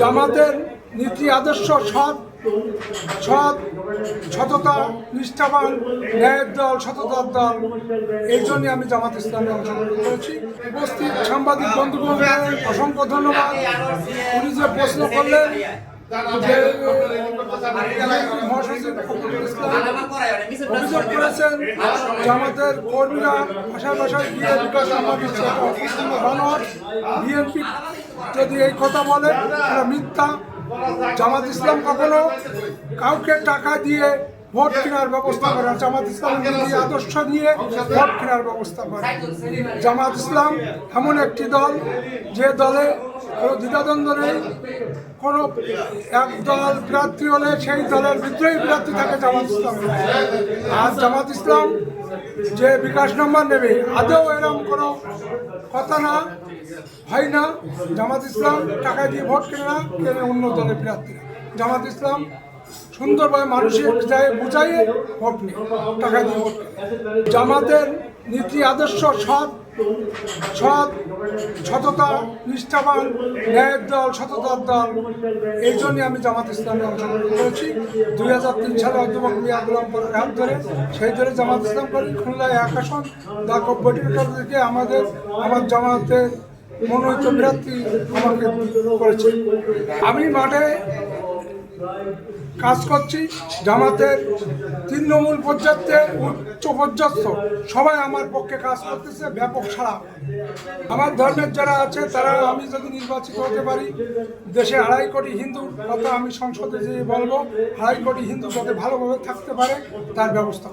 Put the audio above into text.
জামাতের নীতি আদর্শ সৎ সততা, নিষ্ঠাবান, ন্যায়ের দল, সততার দল। এই জন্যই আমি জামাত ইসলামে অংশগ্রহণ করেছি। উপস্থিত সাংবাদিক বন্ধুগণকে অসংখ্য ধন্যবাদ। উনি যে প্রশ্ন করলেন যে মহাসচিব ফখরুল ইসলাম অভিযোগ করেছেন জামাতের কর্মীরা ভাষায় ভাষায় গিয়ে বিকাশ দিচ্ছে, বিএনপি যদি এই কথা বলে সেটা মিথ্যা। জামাত ইসলাম কখনো কাউকে টাকা দিয়ে ভোট কেনার ব্যবস্থা করে, জামাত ইসলাম আদর্শ নিয়ে ভোট কেনার ব্যবস্থা করে। জামাত ইসলাম এমন একটি দল যে দলে কোনো দ্বিধাদ্বন্দ্ব নেই। কোনো এক দল প্রার্থী হলে সেই দলের বিদ্রোহী প্রার্থী থাকে জামাত ইসলাম। আর জামাত ইসলাম যে বিকাশ নম্বর নেবে আদৌ এরকম কোনো কথা না, হয় না। জামাত ইসলাম টাকা দিয়ে ভোট কেনে অন্য দলের প্রার্থীরা। জামাত ইসলাম সুন্দরভাবে মানুষের যায় বুঝাইয়ে ভোট নেই, টাকা দিয়ে ভোট। জামাতের নীতি আদর্শ সততা, নিষ্ঠাবান, ন্যায়ের দল, সততার দল। এই জন্যই আমি জামাত ইসলামে অংশগ্রহণ করেছি। 2003 সালে অধ্যাপক মিয়া গোলাম পরের হাত ধরে সেই ধরে জামাত ইসলাম করি। খুলনায় 1 আসন দাকব বৈঠকের থেকে আমার জামাতের মনোনীত প্রার্থী আমাকে করেছে। আমি মাঠে কাজ করছি। জামাতের তৃণমূল পর্যায়ে উচ্চ পর্যস্ত সবাই আমার পক্ষে কাজ করতেছে, ব্যাপক সাড়া। আমার ধর্মের যারা আছে তারা, আমি যদি নির্বাচিত হতে পারি, দেশে 2.5 কোটি হিন্দুর কথা আমি সংসদে যে বলবো, 2.5 কোটি হিন্দু যাতে ভালোভাবে থাকতে পারে তার ব্যবস্থা।